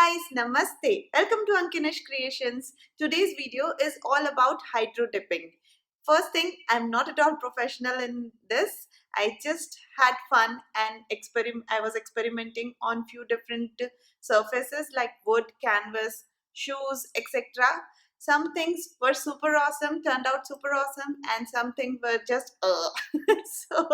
guys, Namaste. Welcome to Ankinish Creations. Today's video is all about hydro dipping. First thing, I'm not at all professional in this. I just had fun and I was experimenting on few different surfaces like wood, canvas, shoes, etc. Some things were super awesome, turned out super awesome, and some things were just So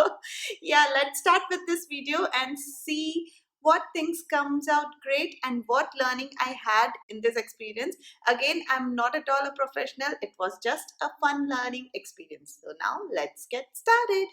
yeah, let's start with this video and see what things comes out great and what learning I had in this experience. Again, I'm not at all a professional. It was just a fun learning experience. So now let's get started.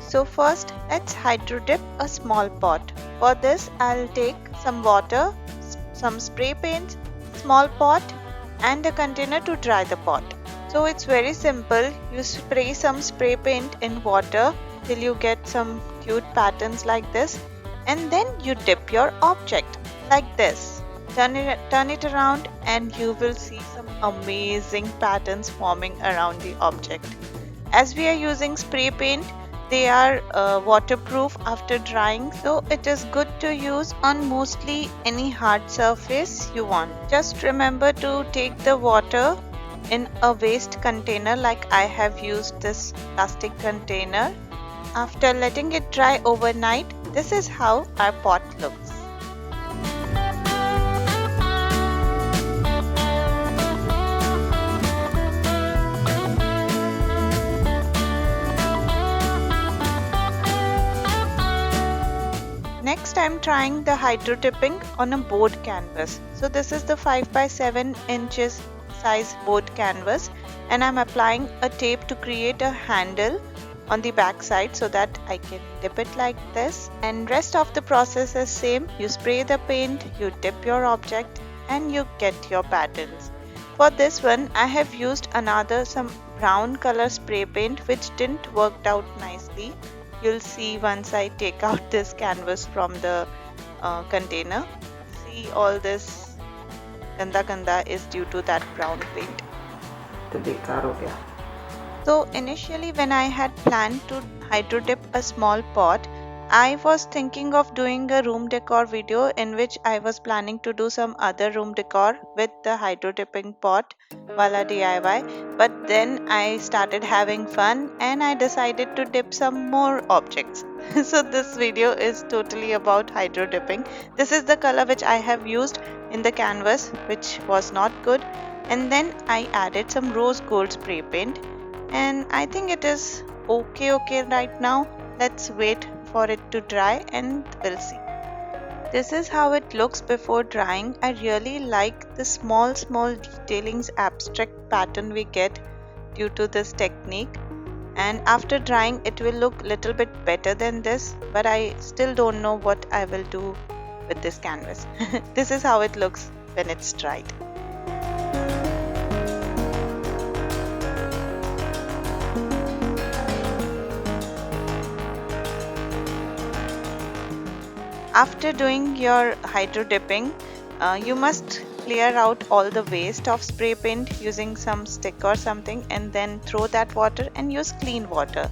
So first, let's hydro dip a small pot. For this, I'll take some water, some spray paint, small pot and a container to dry the pot. So it's very simple. You spray some spray paint in water till you get some cute patterns like this, and then you dip your object like this. Turn it around and you will see some amazing patterns forming around the object. As we are using spray paint, they are waterproof after drying, so it is good to use on mostly any hard surface you want. Just remember to take the water in a waste container like I have used this plastic container. After letting it dry overnight, this is how our pot looks. Next, I'm trying the hydro dipping on a board canvas. So this is the 5 by 7 inches size board canvas, and I'm applying a tape to create a handle on the back side so that I can dip it like this. And rest of the process is same. You spray the paint, you dip your object, and you get your patterns. For this one, I have used some brown color spray paint which didn't work out nicely. You'll see once I take out this canvas from the container. See, all this ganda is due to that brown paint. So initially when I had planned to hydro dip a small pot, I was thinking of doing a room decor video in which I was planning to do some other room decor with the hydro dipping pot wala DIY, but then I started having fun and I decided to dip some more objects. So this video is totally about hydro dipping. This is the color which I have used in the canvas, which was not good, and then I added some rose gold spray paint, and I think it is okay right now. Let's wait for it to dry and we'll see. This is how it looks before drying. I really like the small detailings abstract pattern we get due to this technique, and after drying it will look little bit better than this, but I still don't know what I will do with this canvas. This is how it looks when it's dried. After doing your hydro dipping, you must clear out all the waste of spray paint using some stick or something, and then throw that water and use clean water.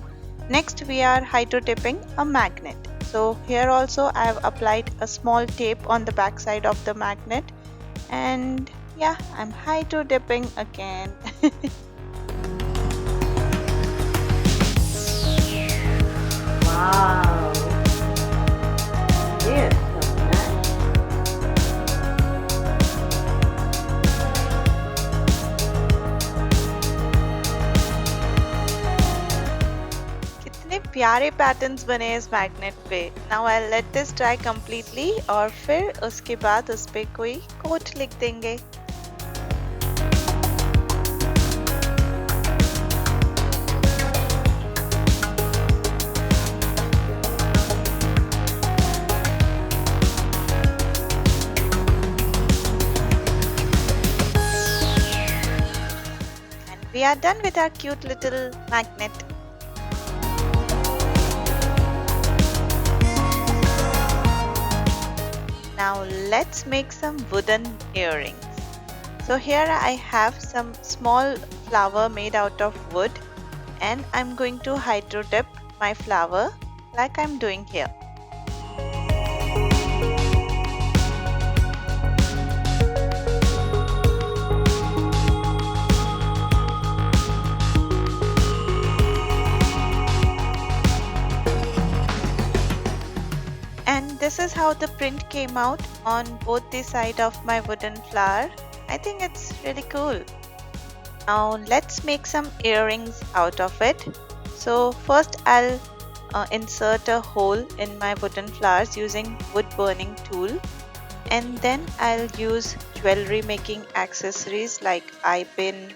Next, we are hydro dipping a magnet. So here also I have applied a small tape on the back side of the magnet, and yeah, I'm hydro dipping again. Wow. Yes. कितने प्यारे patterns बने इस magnet पे. Now I let this dry completely और फिर उसके बाद उस पे कोई कोट लिख देंगे. are done with our cute little magnet. Now let's make some wooden earrings. So here I have some small flower made out of wood, and I'm going to hydro dip my flower like I'm doing here. And this is how the print came out on both the side of my wooden flower. I think it's really cool. Now let's make some earrings out of it. So first I'll insert a hole in my wooden flowers using wood burning tool, and then I'll use jewelry making accessories like eye pin,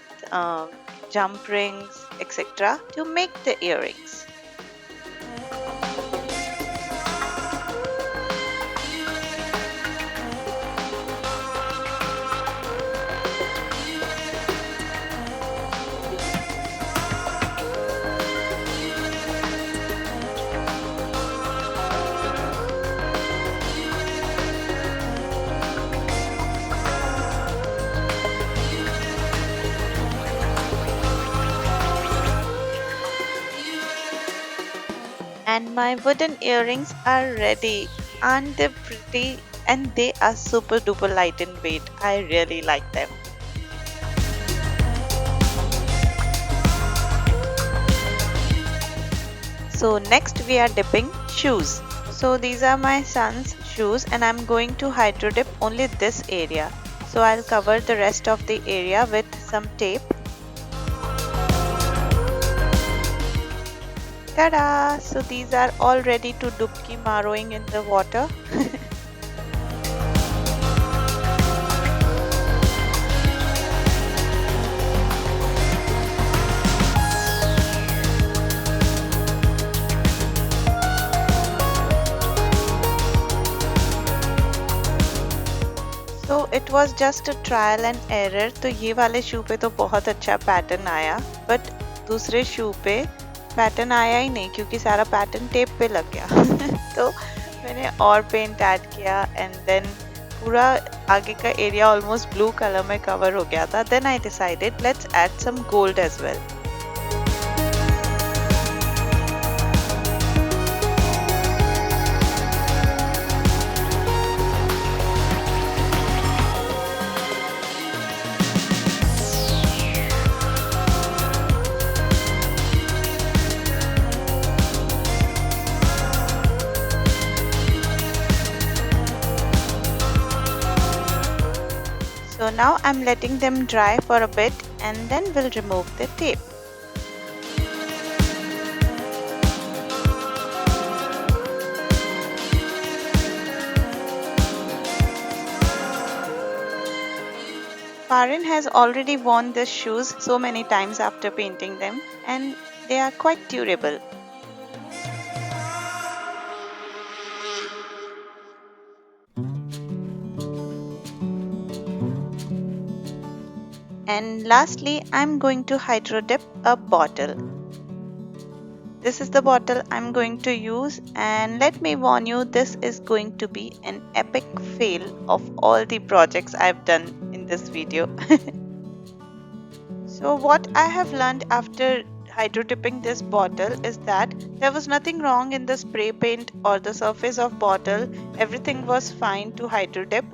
jump rings, etc. to make the earrings. And my wooden earrings are ready. Aren't they pretty? And they are super duper light in weight. I really like them. So next we are dipping shoes. So these are my son's shoes, and I'm going to hydro dip only this area. So I'll cover the rest of the area with some tape. Ta-da! So these are all ready to dubki maroing in the water. So it was just a trial and error. तो ये वाले शू पे तो बहुत अच्छा pattern आया, but दूसरे शू पे पैटर्न आया ही नहीं क्योंकि सारा पैटर्न टेप पे लग गया। तो मैंने और पेंट ऐड किया, एंड देन पूरा आगे का एरिया ऑलमोस्ट ब्लू कलर में कवर हो गया था. Then I decided let's add some gold as well. So now I'm letting them dry for a bit and then we'll remove the tape. Farin has already worn these shoes so many times after painting them, and they are quite durable. And lastly, I'm going to hydro dip a bottle. This is the bottle I'm going to use, and let me warn you, this is going to be an epic fail of all the projects I've done in this video. So what I have learned after hydro dipping this bottle is that there was nothing wrong in the spray paint or the surface of bottle. Everything was fine to hydro dip,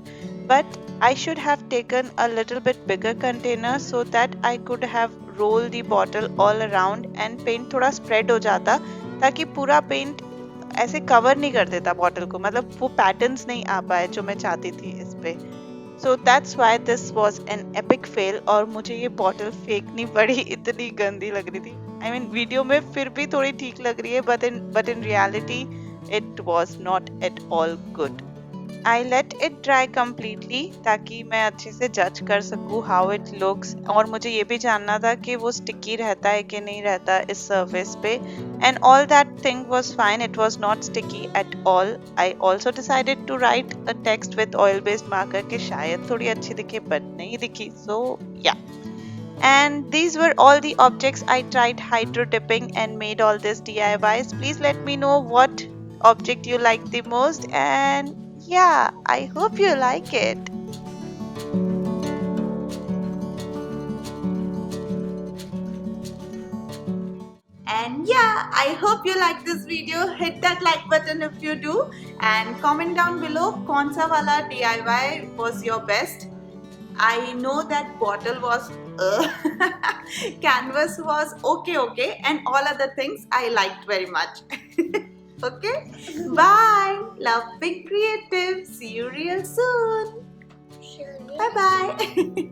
but I should have taken a little bit bigger container so that I could have rolled the bottle all around and paint थोड़ा spread हो जाता ताकि पूरा paint ऐसे cover नहीं कर देता bottle को, मतलब वो patterns नहीं आ पाए जो मैं चाहती थी इस पे. So that's why this was an epic fail और मुझे ये bottle फेंकनी पड़ी, इतनी गंदी लग रही थी. I mean वीडियो में फिर भी थोड़ी ठीक लग रही है, but in reality it was not at all good. I let it dry completely ताकि मैं अच्छे से जज कर सकूँ how it looks, और मुझे ये भी जानना था कि वो sticky रहता है कि नहीं रहता इस surface पे, and all that thing was fine. It was not sticky at all. I also decided to write a text with oil based marker कि शायद थोड़ी अच्छी दिखे, but नहीं दिखी. So yeah, And these were all the objects I tried hydro dipping and made all these DIYs. Please let me know what object you like the most, and yeah, I hope you like it. And yeah, I hope you like this video. Hit that like button if you do, and comment down below kaun sa wala DIY was your best. I know that bottle was canvas was okay, and all other things I liked very much. Okay, bye. Love being creative. See you real soon. Bye bye.